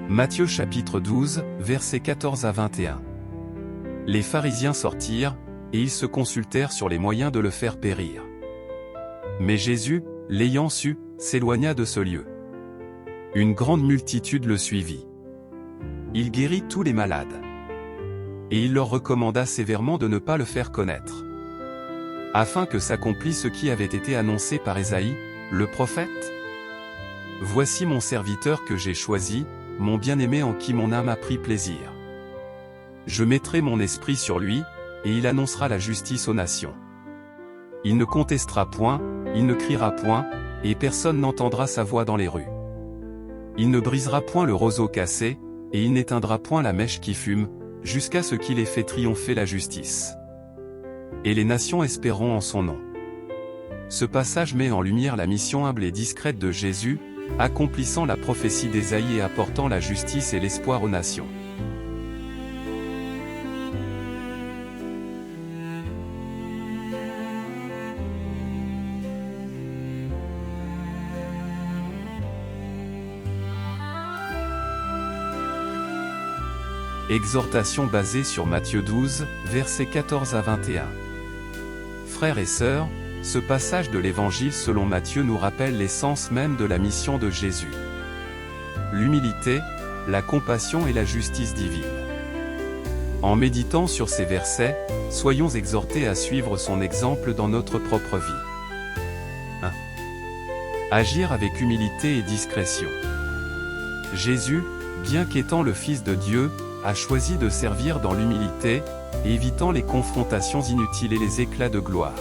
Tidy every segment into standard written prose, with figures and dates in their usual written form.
Matthieu chapitre 12, versets 14 à 21. Les pharisiens sortirent, et ils se consultèrent sur les moyens de le faire périr. Mais Jésus, l'ayant su, s'éloigna de ce lieu. Une grande multitude le suivit. Il guérit tous les malades. Et il leur recommanda sévèrement de ne pas le faire connaître, afin que s'accomplisse ce qui avait été annoncé par Ésaïe, le prophète. Voici mon serviteur que j'ai choisi, mon bien-aimé en qui mon âme a pris plaisir. Je mettrai mon esprit sur lui, et il annoncera la justice aux nations. Il ne contestera point, il ne criera point, et personne n'entendra sa voix dans les rues. Il ne brisera point le roseau cassé, et il n'éteindra point la mèche qui fume, jusqu'à ce qu'il ait fait triompher la justice. Et les nations espéreront en son nom. Ce passage met en lumière la mission humble et discrète de Jésus, accomplissant la prophétie d'Ésaïe et apportant la justice et l'espoir aux nations. Exhortation basée sur Matthieu 12, versets 14 à 21. Frères et sœurs, ce passage de l'Évangile selon Matthieu nous rappelle l'essence même de la mission de Jésus. L'humilité, la compassion et la justice divine. En méditant sur ces versets, soyons exhortés à suivre son exemple dans notre propre vie. 1. Agir avec humilité et discrétion. Jésus, bien qu'étant le Fils de Dieu, a choisi de servir dans l'humilité, évitant les confrontations inutiles et les éclats de gloire.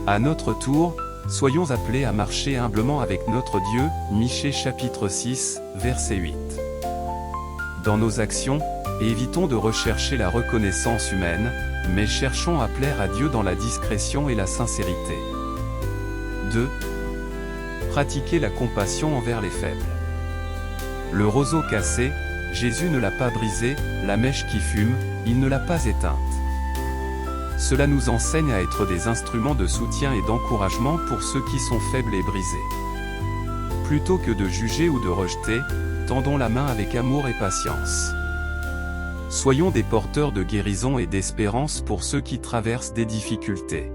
À notre tour, soyons appelés à marcher humblement avec notre Dieu, Michée chapitre 6, verset 8. Dans nos actions, évitons de rechercher la reconnaissance humaine, mais cherchons à plaire à Dieu dans la discrétion et la sincérité. 2. Pratiquer la compassion envers les faibles. Le roseau cassé, Jésus ne l'a pas brisé, la mèche qui fume, il ne l'a pas éteinte. Cela nous enseigne à être des instruments de soutien et d'encouragement pour ceux qui sont faibles et brisés. Plutôt que de juger ou de rejeter, tendons la main avec amour et patience. Soyons des porteurs de guérison et d'espérance pour ceux qui traversent des difficultés.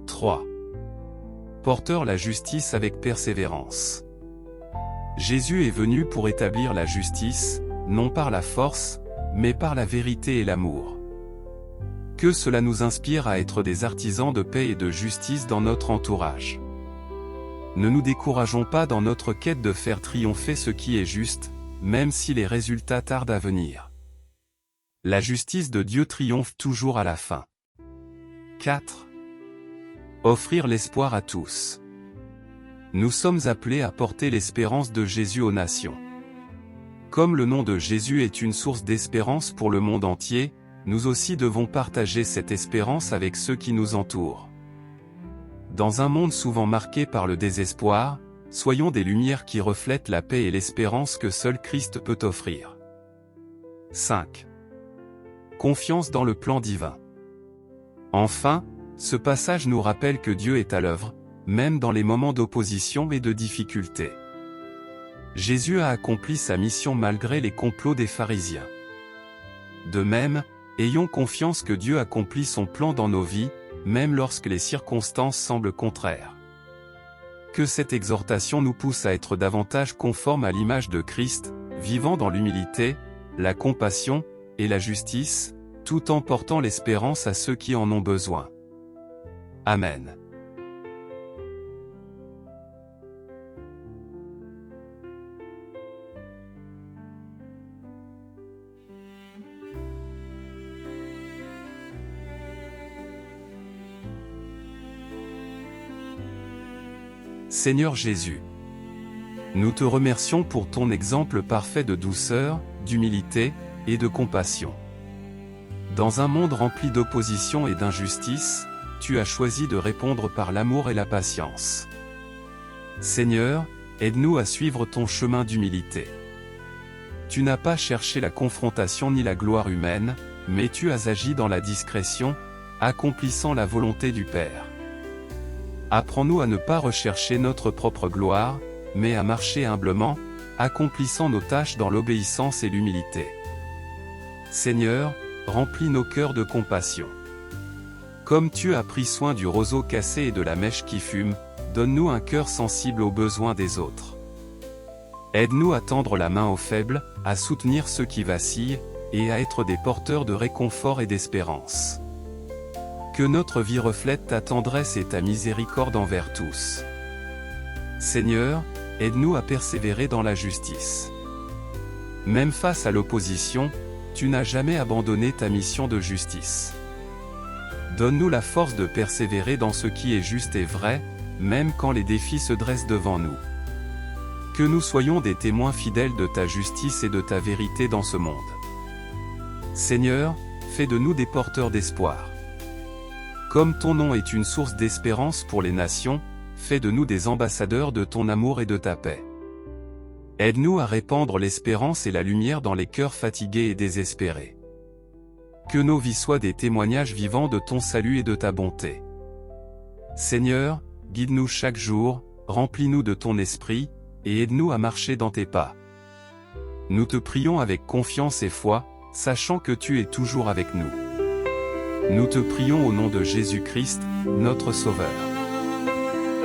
3. Porteur la justice avec persévérance. Jésus est venu pour établir la justice, non par la force, mais par la vérité et l'amour. Que cela nous inspire à être des artisans de paix et de justice dans notre entourage. Ne nous décourageons pas dans notre quête de faire triompher ce qui est juste, même si les résultats tardent à venir. La justice de Dieu triomphe toujours à la fin. 4. Offrir l'espoir à tous. Nous sommes appelés à porter l'espérance de Jésus aux nations. Comme le nom de Jésus est une source d'espérance pour le monde entier, nous aussi devons partager cette espérance avec ceux qui nous entourent. Dans un monde souvent marqué par le désespoir, soyons des lumières qui reflètent la paix et l'espérance que seul Christ peut offrir. 5. Confiance dans le plan divin. Enfin, ce passage nous rappelle que Dieu est à l'œuvre, même dans les moments d'opposition et de difficulté. Jésus a accompli sa mission malgré les complots des pharisiens. De même, ayons confiance que Dieu accomplit son plan dans nos vies, même lorsque les circonstances semblent contraires. Que cette exhortation nous pousse à être davantage conformes à l'image de Christ, vivant dans l'humilité, la compassion et la justice, tout en portant l'espérance à ceux qui en ont besoin. Amen. Seigneur Jésus, nous te remercions pour ton exemple parfait de douceur, d'humilité et de compassion. Dans un monde rempli d'opposition et d'injustice, tu as choisi de répondre par l'amour et la patience. Seigneur, aide-nous à suivre ton chemin d'humilité. Tu n'as pas cherché la confrontation ni la gloire humaine, mais tu as agi dans la discrétion, accomplissant la volonté du Père. Apprends-nous à ne pas rechercher notre propre gloire, mais à marcher humblement, accomplissant nos tâches dans l'obéissance et l'humilité. Seigneur, remplis nos cœurs de compassion. Comme tu as pris soin du roseau cassé et de la mèche qui fume, donne-nous un cœur sensible aux besoins des autres. Aide-nous à tendre la main aux faibles, à soutenir ceux qui vacillent, et à être des porteurs de réconfort et d'espérance. Que notre vie reflète ta tendresse et ta miséricorde envers tous. Seigneur, aide-nous à persévérer dans la justice. Même face à l'opposition, tu n'as jamais abandonné ta mission de justice. Donne-nous la force de persévérer dans ce qui est juste et vrai, même quand les défis se dressent devant nous. Que nous soyons des témoins fidèles de ta justice et de ta vérité dans ce monde. Seigneur, fais de nous des porteurs d'espoir. Comme ton nom est une source d'espérance pour les nations, fais de nous des ambassadeurs de ton amour et de ta paix. Aide-nous à répandre l'espérance et la lumière dans les cœurs fatigués et désespérés. Que nos vies soient des témoignages vivants de ton salut et de ta bonté. Seigneur, guide-nous chaque jour, remplis-nous de ton esprit, et aide-nous à marcher dans tes pas. Nous te prions avec confiance et foi, sachant que tu es toujours avec nous. Nous te prions au nom de Jésus-Christ, notre Sauveur.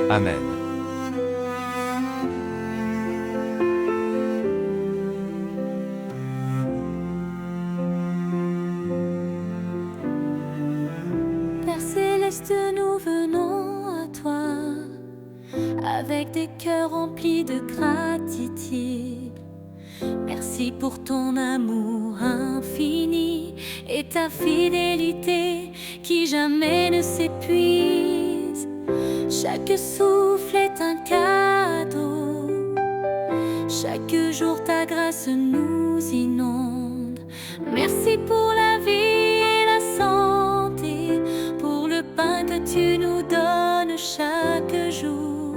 Amen. Père céleste, nous venons à toi, avec des cœurs remplis de gratitude. Merci pour ton amour infini et ta fidélité qui jamais ne s'épuise. Chaque souffle est un cadeau, chaque jour ta grâce nous inonde. Merci pour la vie et la santé, pour le pain que tu nous donnes chaque jour.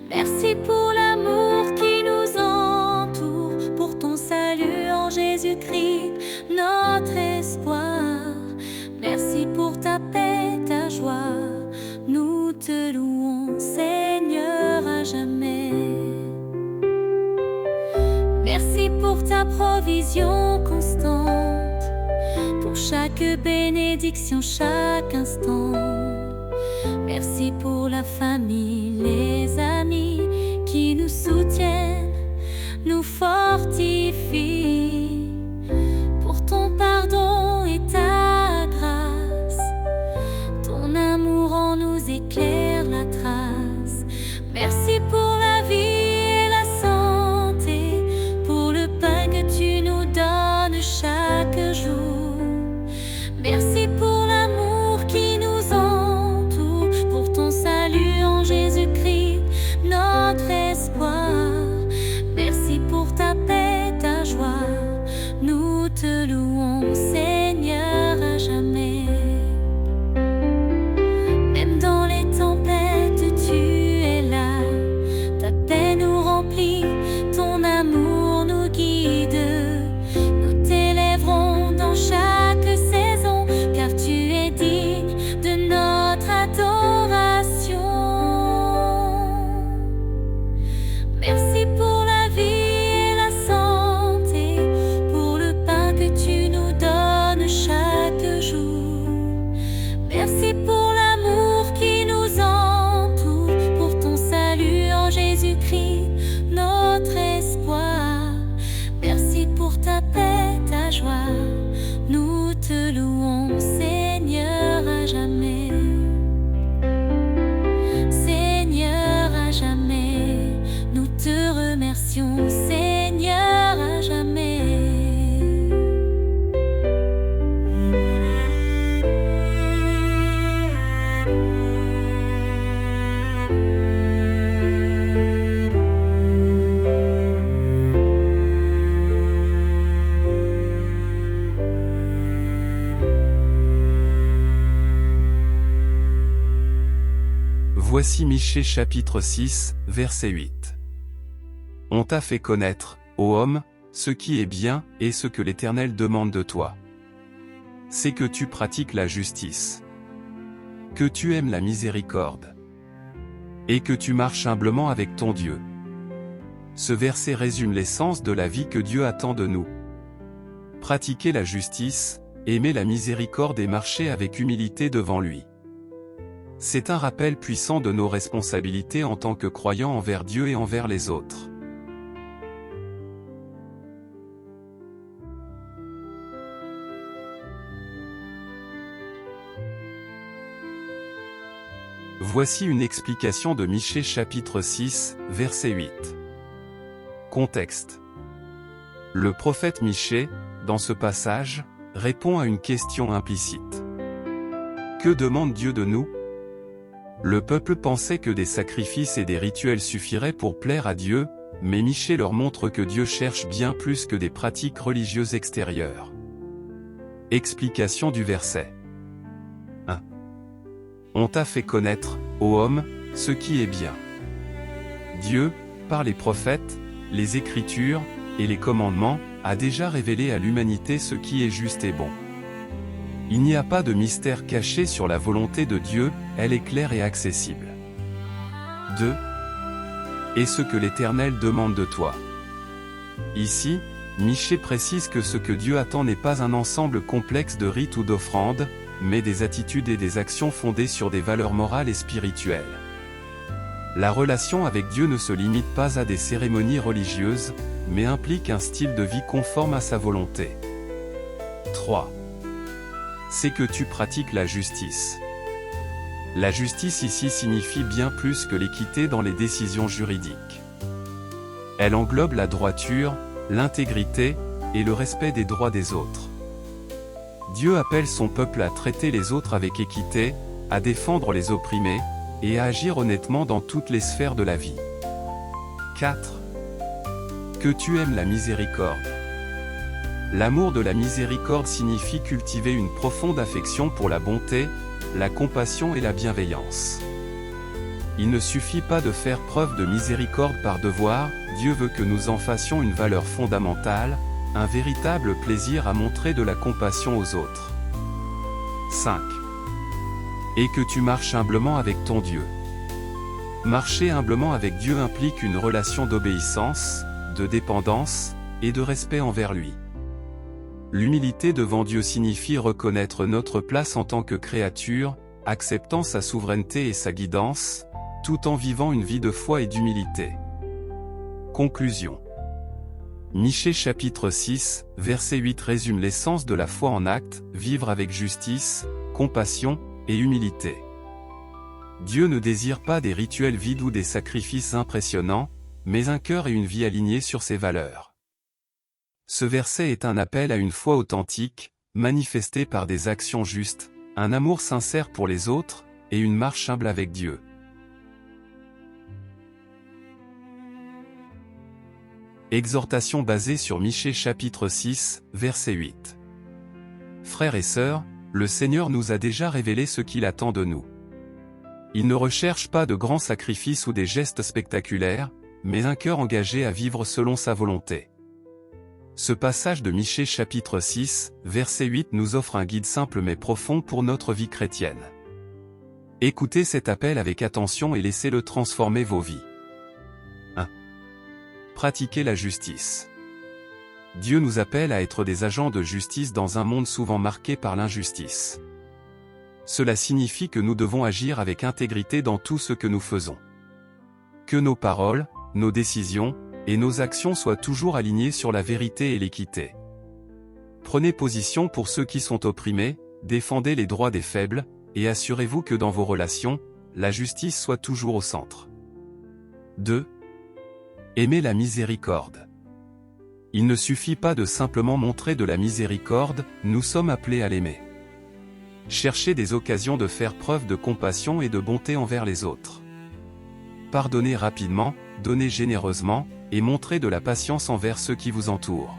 Merci pour l'amour qui nous entoure, pour ton salut en Jésus-Christ, notre espoir. Merci pour ta paix, ta joie, nous te louons, Seigneur, à jamais. Merci pour ta provision constante, pour chaque bénédiction, chaque instant. Merci pour la famille, les amis qui nous soutiennent, nous fortifient. Pour ton pardon et ta grâce, ton amour en nous éclaire la trace. Merci pour la vie et la santé, pour le pain que tu nous donnes chaque jour. Merci pour l'amour qui nous entoure, pour ton salut en Jésus-Christ, notre espoir. Merci pour ta paix, ta joie, nous te louons, Seigneur, à jamais. Même dans les tempêtes, tu es là, ta paix nous remplit, ton amour nous guide. Nous t'élèverons dans chaque saison, car tu es digne de notre adoration. Merci pour la vie et la santé, pour le pain que tu nous donnes chaque jour. Merci pour l'amour qui nous entoure, pour ton salut en Jésus-Christ, notre espoir. Merci pour ta paix, ta joie, nous te louons, Seigneur, à jamais. Seigneur, à jamais, nous te remercions, Seigneur, à jamais. Voici Michée chapitre 6, verset 8. On t'a fait connaître, ô homme, ce qui est bien et ce que l'Éternel demande de toi. C'est que tu pratiques la justice, que tu aimes la miséricorde, et que tu marches humblement avec ton Dieu. Ce verset résume l'essence de la vie que Dieu attend de nous. Pratiquer la justice, aimer la miséricorde et marcher avec humilité devant lui. C'est un rappel puissant de nos responsabilités en tant que croyants envers Dieu et envers les autres. Voici une explication de Michée chapitre 6, verset 8. Contexte. Le prophète Michée, dans ce passage, répond à une question implicite. Que demande Dieu de nous? Le peuple pensait que des sacrifices et des rituels suffiraient pour plaire à Dieu, mais Michée leur montre que Dieu cherche bien plus que des pratiques religieuses extérieures. Explication du verset. 1. On t'a fait connaître, ô homme, ce qui est bien. Dieu, par les prophètes, les Écritures, et les commandements, a déjà révélé à l'humanité ce qui est juste et bon. Il n'y a pas de mystère caché sur la volonté de Dieu, elle est claire et accessible. 2. Et ce que l'Éternel demande de toi. Ici, Michée précise que ce que Dieu attend n'est pas un ensemble complexe de rites ou d'offrandes, mais des attitudes et des actions fondées sur des valeurs morales et spirituelles. La relation avec Dieu ne se limite pas à des cérémonies religieuses, mais implique un style de vie conforme à sa volonté. 3. C'est que tu pratiques la justice. La justice ici signifie bien plus que l'équité dans les décisions juridiques. Elle englobe la droiture, l'intégrité, et le respect des droits des autres. Dieu appelle son peuple à traiter les autres avec équité, à défendre les opprimés, et à agir honnêtement dans toutes les sphères de la vie. 4. Que tu aimes la miséricorde. L'amour de la miséricorde signifie cultiver une profonde affection pour la bonté, la compassion et la bienveillance. Il ne suffit pas de faire preuve de miséricorde par devoir, Dieu veut que nous en fassions une valeur fondamentale, un véritable plaisir à montrer de la compassion aux autres. 5. Et que tu marches humblement avec ton Dieu. Marcher humblement avec Dieu implique une relation d'obéissance, de dépendance, et de respect envers lui. L'humilité devant Dieu signifie reconnaître notre place en tant que créature, acceptant sa souveraineté et sa guidance, tout en vivant une vie de foi et d'humilité. Conclusion. Michée chapitre 6, verset 8 résume l'essence de la foi en acte, vivre avec justice, compassion et humilité. Dieu ne désire pas des rituels vides ou des sacrifices impressionnants, mais un cœur et une vie alignés sur ses valeurs. Ce verset est un appel à une foi authentique, manifestée par des actions justes, un amour sincère pour les autres, et une marche humble avec Dieu. Exhortation basée sur Michée chapitre 6, verset 8. Frères et sœurs, le Seigneur nous a déjà révélé ce qu'il attend de nous. Il ne recherche pas de grands sacrifices ou des gestes spectaculaires, mais un cœur engagé à vivre selon sa volonté. Ce passage de Michée chapitre 6, verset 8 nous offre un guide simple mais profond pour notre vie chrétienne. Écoutez cet appel avec attention et laissez-le transformer vos vies. 1. Pratiquer la justice. Dieu nous appelle à être des agents de justice dans un monde souvent marqué par l'injustice. Cela signifie que nous devons agir avec intégrité dans tout ce que nous faisons. Que nos paroles, nos décisions, et nos actions soient toujours alignées sur la vérité et l'équité. Prenez position pour ceux qui sont opprimés, défendez les droits des faibles, et assurez-vous que dans vos relations, la justice soit toujours au centre. 2. Aimez la miséricorde. Il ne suffit pas de simplement montrer de la miséricorde, nous sommes appelés à l'aimer. Cherchez des occasions de faire preuve de compassion et de bonté envers les autres. Pardonnez rapidement, donnez généreusement, et montrez de la patience envers ceux qui vous entourent.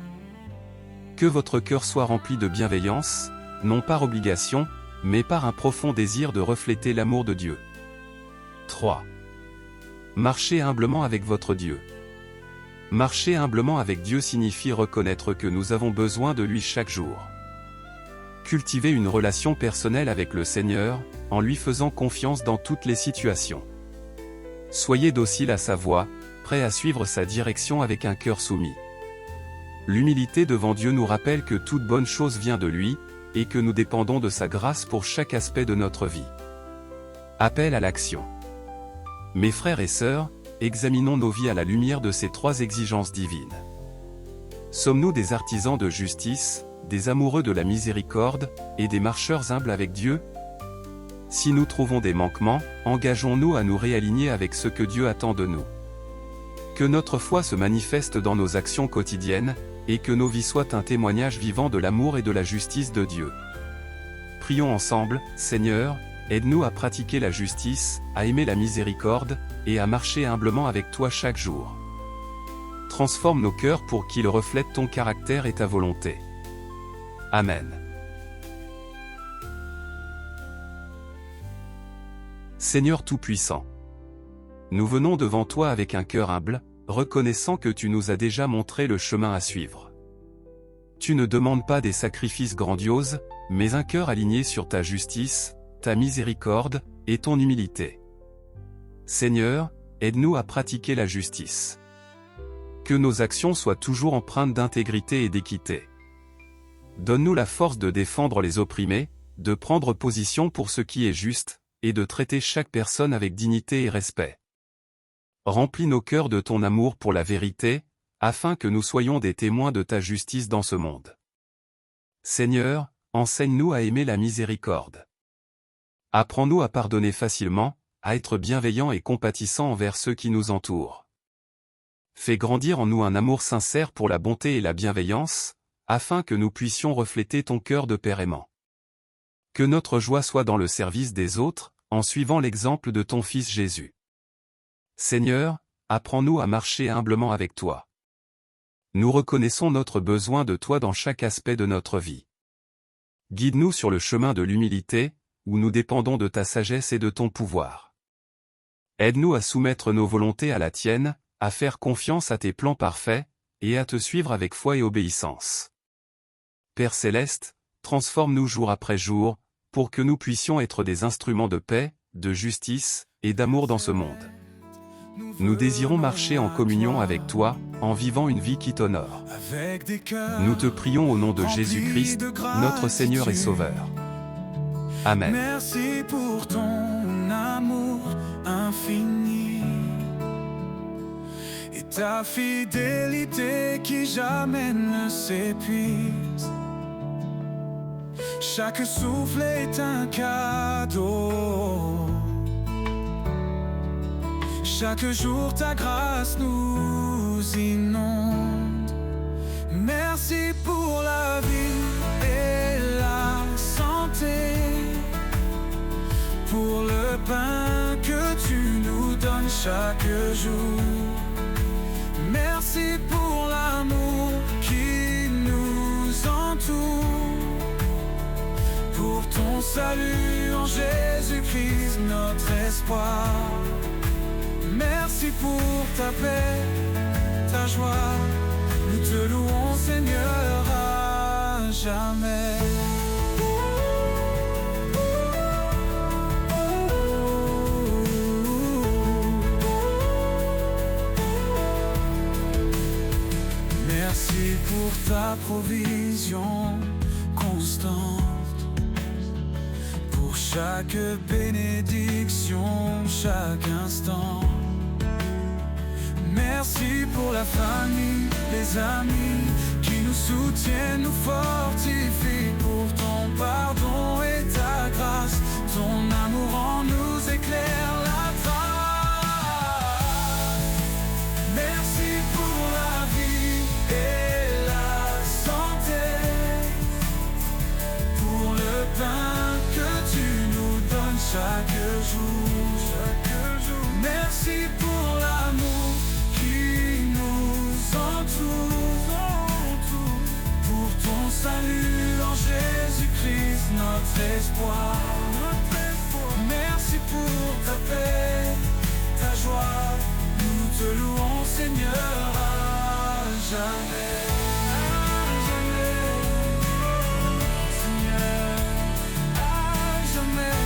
Que votre cœur soit rempli de bienveillance, non par obligation, mais par un profond désir de refléter l'amour de Dieu. 3. Marchez humblement avec votre Dieu. Marcher humblement avec Dieu signifie reconnaître que nous avons besoin de lui chaque jour. Cultivez une relation personnelle avec le Seigneur, en lui faisant confiance dans toutes les situations. Soyez docile à sa voix, prêt à suivre sa direction avec un cœur soumis. L'humilité devant Dieu nous rappelle que toute bonne chose vient de lui, et que nous dépendons de sa grâce pour chaque aspect de notre vie. Appel à l'action. Mes frères et sœurs, examinons nos vies à la lumière de ces trois exigences divines. Sommes-nous des artisans de justice, des amoureux de la miséricorde, et des marcheurs humbles avec Dieu? Si nous trouvons des manquements, engageons-nous à nous réaligner avec ce que Dieu attend de nous. Que notre foi se manifeste dans nos actions quotidiennes, et que nos vies soient un témoignage vivant de l'amour et de la justice de Dieu. Prions ensemble, Seigneur, aide-nous à pratiquer la justice, à aimer la miséricorde, et à marcher humblement avec toi chaque jour. Transforme nos cœurs pour qu'ils reflètent ton caractère et ta volonté. Amen. Seigneur Tout-Puissant, nous venons devant toi avec un cœur humble, reconnaissant que tu nous as déjà montré le chemin à suivre. Tu ne demandes pas des sacrifices grandioses, mais un cœur aligné sur ta justice, ta miséricorde, et ton humilité. Seigneur, aide-nous à pratiquer la justice. Que nos actions soient toujours empreintes d'intégrité et d'équité. Donne-nous la force de défendre les opprimés, de prendre position pour ce qui est juste, et de traiter chaque personne avec dignité et respect. Remplis nos cœurs de ton amour pour la vérité, afin que nous soyons des témoins de ta justice dans ce monde. Seigneur, enseigne-nous à aimer la miséricorde. Apprends-nous à pardonner facilement, à être bienveillants et compatissants envers ceux qui nous entourent. Fais grandir en nous un amour sincère pour la bonté et la bienveillance, afin que nous puissions refléter ton cœur de Père aimant. Que notre joie soit dans le service des autres, en suivant l'exemple de ton Fils Jésus. Seigneur, apprends-nous à marcher humblement avec toi. Nous reconnaissons notre besoin de toi dans chaque aspect de notre vie. Guide-nous sur le chemin de l'humilité, où nous dépendons de ta sagesse et de ton pouvoir. Aide-nous à soumettre nos volontés à la tienne, à faire confiance à tes plans parfaits, et à te suivre avec foi et obéissance. Père céleste, transforme-nous jour après jour, pour que nous puissions être des instruments de paix, de justice, et d'amour dans ce monde. Nous désirons marcher en communion avec toi, en vivant une vie qui t'honore. Nous te prions au nom de Jésus-Christ, notre Seigneur et Sauveur. Amen. Merci pour ton amour infini et ta fidélité qui jamais ne s'épuise. Chaque souffle est un cadeau. Chaque jour ta grâce nous inonde. Merci pour la vie et la santé, pour le pain que tu nous donnes chaque jour. Merci pour l'amour qui nous entoure, pour ton salut en Jésus-Christ notre espoir. Merci pour ta paix, ta joie, nous te louons Seigneur à jamais. Merci pour ta provision constante, pour chaque bénédiction, chaque instant. Merci pour la famille, les amis qui nous soutiennent, nous fortifient, pour ton pardon et ta grâce, ton amour en nous éclaire la trace. Merci pour la vie et la santé, pour le pain que tu nous donnes chaque jour. Merci pour l'amour qui nous entoure, pour ton salut en Jésus-Christ notre espoir. Merci pour ta paix, ta joie, nous te louons Seigneur à jamais. Seigneur, à jamais.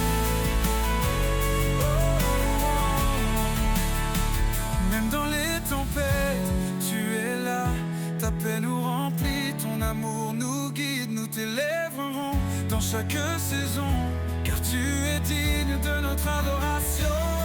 Même dans les temps Ta paix nous remplit, ton amour nous guide. Nous t'élèverons dans chaque saison, car tu es digne de notre adoration.